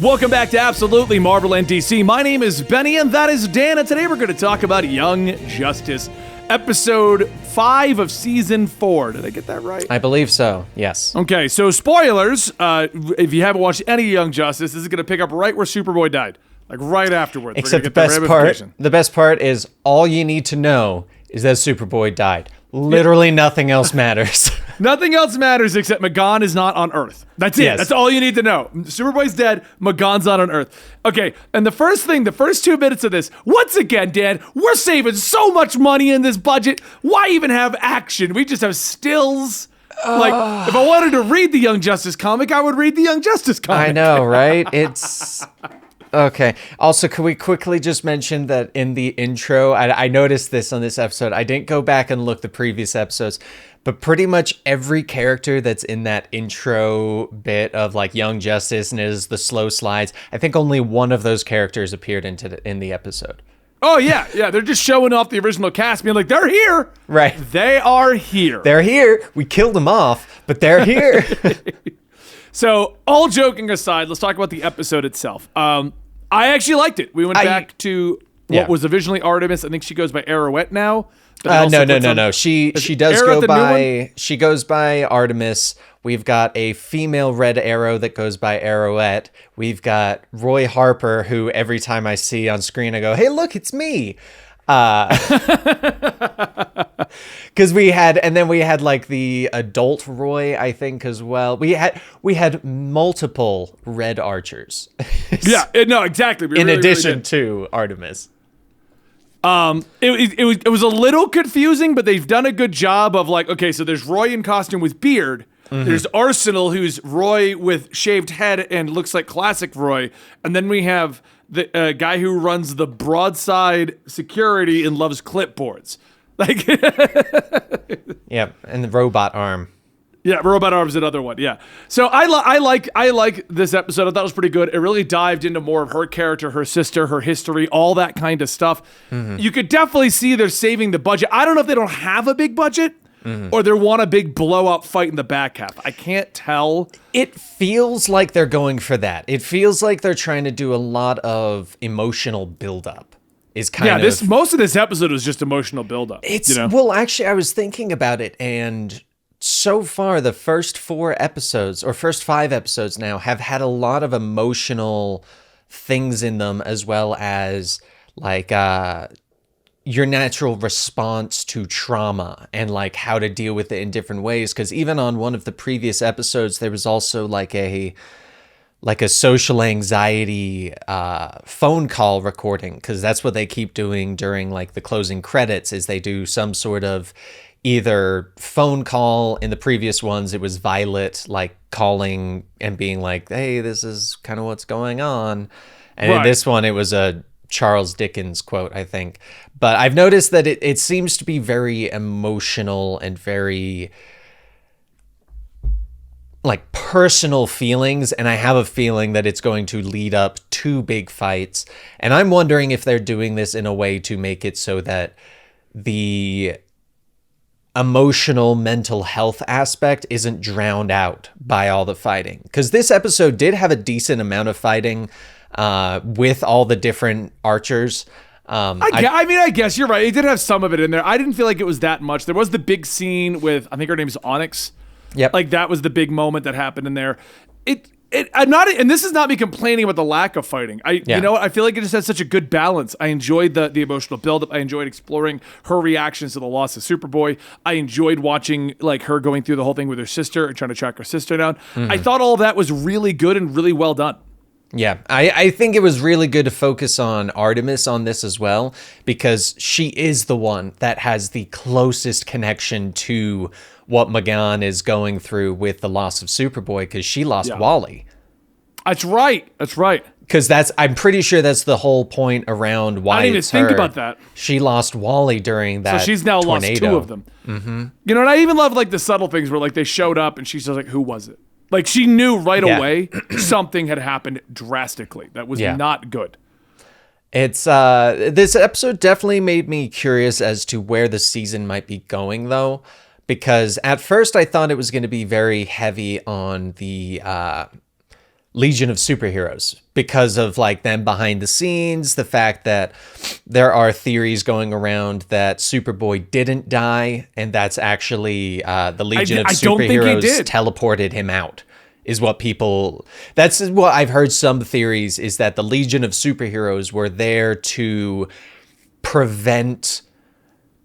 Welcome back to Absolutely Marvel and DC. My name is Benny, and that is Dan, and today we're going to talk about Young Justice, episode 5 of season 4. Did I get that right? I believe so, yes. Okay, so spoilers. If you haven't watched any Young Justice, this is going to pick up right where Superboy died, like right afterwards. Except the best part is all you need to know is that Superboy died. Literally nothing else matters. Nothing else matters except Magan is not on Earth. That's it. Yes. That's all you need to know. Superboy's dead. Magan's not on Earth. Okay, and the first 2 minutes of this, once again, Dan, we're saving so much money in this budget. Why even have action? We just have stills. Like, if I wanted to read the Young Justice comic, I would read the Young Justice comic. I know, right? It's... Okay. Also, can we quickly just mention that in the intro, I noticed this on this episode. I didn't go back and look the previous episodes, but pretty much every character that's in that intro bit of like Young Justice and is the slow slides, I think only one of those characters appeared in the episode. Oh, yeah. They're just showing off the original cast, being like, they're here. Right. They are here. They're here. We killed them off, but they're here. So, all joking aside, let's talk about the episode itself. I actually liked it. We went back to what was originally Artemis. I think she goes by Arrowette now. No. She does go by. She goes by Artemis. We've got a female Red Arrow that goes by Arrowette. We've got Roy Harper, who every time I see on screen, I go, "Hey, look, it's me." Because we had like the adult Roy, I think, as well. We had multiple Red Archers. Yeah, no, exactly. In addition to Artemis. It was a little confusing, but they've done a good job of like, okay, so there's Roy in costume with beard. Mm-hmm. There's Arsenal, who's Roy with shaved head and looks like classic Roy, and then we have the guy who runs the Broadside security and loves clipboards. Like, yeah, and the robot arm. Yeah, robot arm's another one. Yeah, so I like this episode. I thought it was pretty good. It really dived into more of her character, her sister, her history, all that kind of stuff. Mm-hmm. You could definitely see they're saving the budget. I don't know if they don't have a big budget. Mm-hmm. Or they want a big blow-up fight in the back half. I can't tell. It feels like they're going for that. It feels like they're trying to do a lot of emotional build-up. Most of this episode was just emotional build-up. Well, actually, I was thinking about it, and so far, the first 5 episodes now have had a lot of emotional things in them, as well as like your natural response to trauma and like how to deal with it in different ways. Because even on one of the previous episodes, there was also like a social anxiety phone call recording, because that's what they keep doing during like the closing credits, is they do some sort of either phone call. In the previous ones, it was Violet like calling and being like, hey, this is kind of what's going on. And in this one, it was a Charles Dickens quote, I think. But I've noticed that it seems to be very emotional and very like personal feelings, and I have a feeling that it's going to lead up to big fights. And I'm wondering if they're doing this in a way to make it so that the emotional mental health aspect isn't drowned out by all the fighting. Because this episode did have a decent amount of fighting with all the different archers. I guess you're right. It did have some of it in there. I didn't feel like it was that much. There was the big scene with, I think her name is Onyx. Yep. Like that was the big moment that happened in there. And this is not me complaining about the lack of fighting. You know what? I feel like it just has such a good balance. I enjoyed the emotional buildup. I enjoyed exploring her reactions to the loss of Superboy. I enjoyed watching like her going through the whole thing with her sister and trying to track her sister down. Mm-hmm. I thought all of that was really good and really well done. Yeah, I think it was really good to focus on Artemis on this as well, because she is the one that has the closest connection to what Magan is going through with the loss of Superboy, because she lost Wally. That's right. Because I'm pretty sure that's the whole point around why I didn't even think about that. She lost Wally during that. So she's now tornado. Lost 2 of them. Mm-hmm. You know, and I even love like the subtle things where like they showed up and she's just like, who was it? Like she knew right away something had happened drastically that was not good. It's this episode definitely made me curious as to where the season might be going, though, because at first I thought it was going to be very heavy on the Legion of Superheroes because of like them behind the scenes, the fact that there are theories going around that Superboy didn't die, and that's actually the Legion of Superheroes teleported him out. Is what people, that's what I've heard. Some theories is that the Legion of Superheroes were there to prevent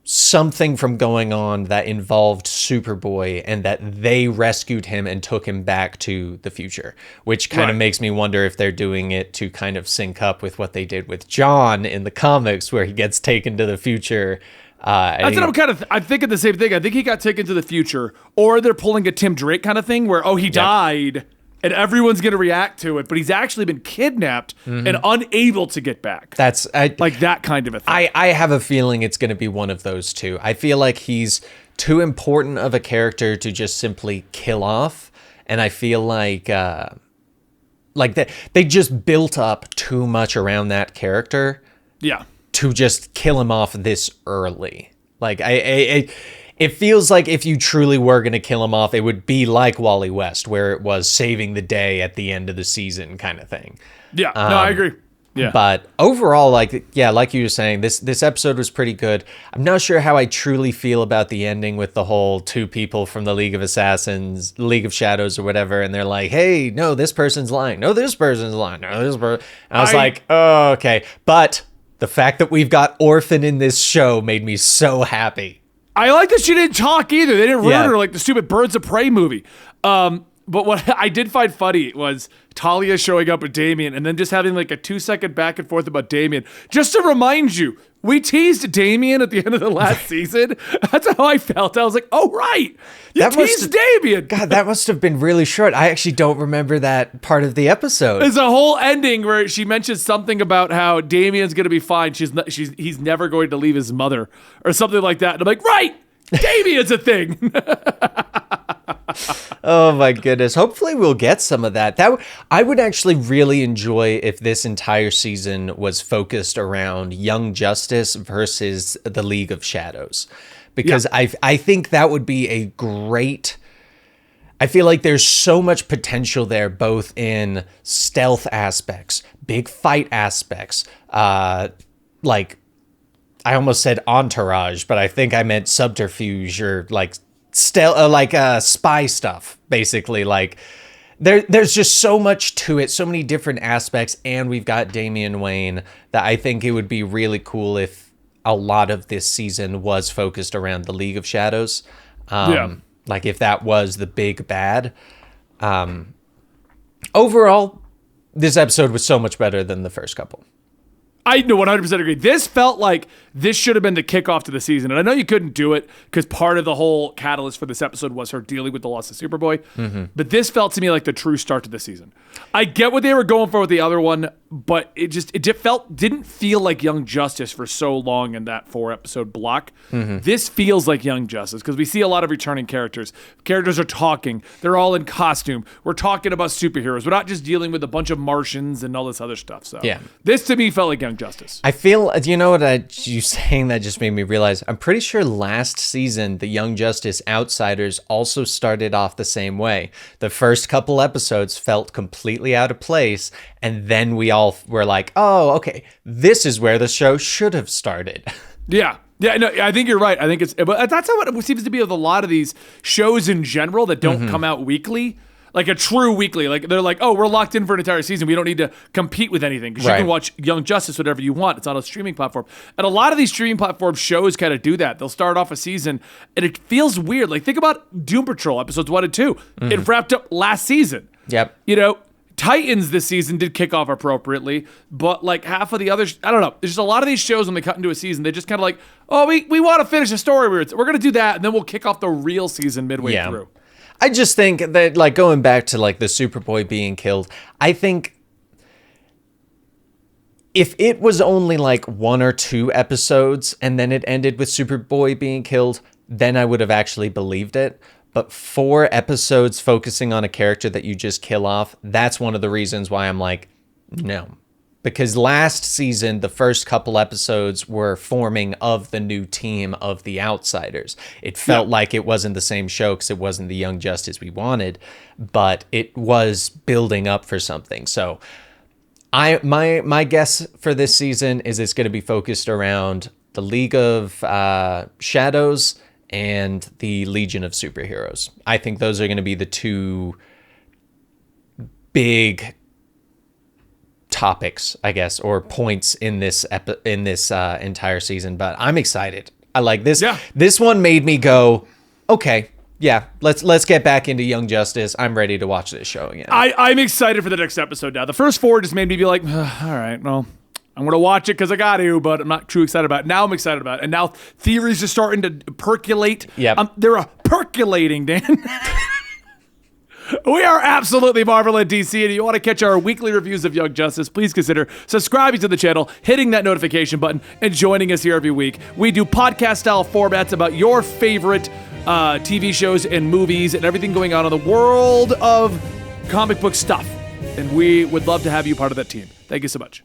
something from going on that involved Superboy, and that they rescued him and took him back to the future, which kind of makes me wonder if they're doing it to kind of sync up with what they did with John in the comics, where he gets taken to the future. That's what I'm thinking the same thing. I think he got taken to the future, or they're pulling a Tim Drake kind of thing where, he died and everyone's going to react to it, but he's actually been kidnapped and unable to get back. That's like that kind of a thing. I have a feeling it's going to be one of those two. I feel like he's too important of a character to just simply kill off. And I feel like they just built up too much around that character. Yeah. To just kill him off this early. Like it feels like if you truly were going to kill him off, it would be like Wally West, where it was saving the day at the end of the season kind of thing. Yeah, no, I agree. Yeah. But overall, like you were saying, this episode was pretty good. I'm not sure how I truly feel about the ending with the whole two people from the League of Assassins, League of Shadows or whatever, and they're like, hey, no, this person's lying. No, this person's lying. No, this person. I was like, oh, okay. But the fact that we've got Orphan in this show made me so happy. I like that she didn't talk either. They didn't ruin her like the stupid Birds of Prey movie. But what I did find funny was Talia showing up with Damien and then just having like a 2-second back and forth about Damien. Just to remind you, we teased Damien at the end of the last season. That's how I felt. I was like, oh, right. You teased Damien. God, that must have been really short. I actually don't remember that part of the episode. There's a whole ending where she mentions something about how Damien's going to be fine. He's never going to leave his mother or something like that. And I'm like, right. Damien's a thing. Oh my goodness. Hopefully we'll get some of that. I would actually really enjoy if this entire season was focused around Young Justice versus the League of Shadows. Because I think that would be a great... I feel like there's so much potential there, both in stealth aspects, big fight aspects, like... I almost said entourage, but I think I meant subterfuge or like spy stuff, basically. Like there's just so much to it, so many different aspects, and we've got Damian Wayne that I think it would be really cool if a lot of this season was focused around the League of Shadows. Like if that was the big bad. Overall, this episode was so much better than the first couple. I 100% agree. This felt like this should have been the kickoff to the season. And I know you couldn't do it because part of the whole catalyst for this episode was her dealing with the loss of Superboy. Mm-hmm. But this felt to me like the true start to the season. I get what they were going for with the other one, but it didn't feel like Young Justice for so long in that 4-episode block. Mm-hmm. This feels like Young Justice because we see a lot of returning characters. Characters are talking. They're all in costume. We're talking about superheroes. We're not just dealing with a bunch of Martians and all this other stuff. So this to me felt like Young Justice. I feel, you know what you saying that just made me realize, I'm pretty sure last season, the Young Justice Outsiders also started off the same way. The first couple episodes felt completely out of place, and then we all were like, oh, okay, this is where the show should have started. Yeah, no, I think you're right. I think but that's how it seems to be with a lot of these shows in general that don't come out weekly. Like a true weekly. Like they're like, oh, we're locked in for an entire season. We don't need to compete with anything because you can watch Young Justice whatever you want. It's on a streaming platform. And a lot of these streaming platform shows kind of do that. They'll start off a season and it feels weird. Like think about Doom Patrol episodes 1 and 2. It wrapped up last season. Yep. You know, Titans this season did kick off appropriately, but like half of the others, I don't know. There's just a lot of these shows when they cut into a season, they just kind of like, oh, we want to finish a story. We're going to do that, and then we'll kick off the real season midway through. I just think that, like, going back to, like, the Superboy being killed, I think if it was only, like, 1 or 2 episodes and then it ended with Superboy being killed, then I would have actually believed it. But 4 episodes focusing on a character that you just kill off, that's one of the reasons why I'm like, no. Because last season, the first couple episodes were forming of the new team of the Outsiders. It felt like it wasn't the same show because it wasn't the Young Justice we wanted, but it was building up for something. So my guess for this season is it's going to be focused around the League of Shadows and the Legion of Superheroes. I think those are going to be the two big topics, I guess, or points in this entire season. But I'm excited. I like this. Yeah. This one made me go, okay, yeah, let's get back into Young Justice. I'm ready to watch this show again. I'm excited for the next episode now. The first 4 just made me be like, all right, well, I'm going to watch it because I got to, but I'm not too excited about it. Now I'm excited about it. And now theories are starting to percolate. Yep. They're percolating, Dan. We are absolutely Marvel and DC, and if you want to catch our weekly reviews of Young Justice, please consider subscribing to the channel, hitting that notification button, and joining us here every week. We do podcast-style formats about your favorite TV shows and movies and everything going on in the world of comic book stuff. And we would love to have you part of that team. Thank you so much.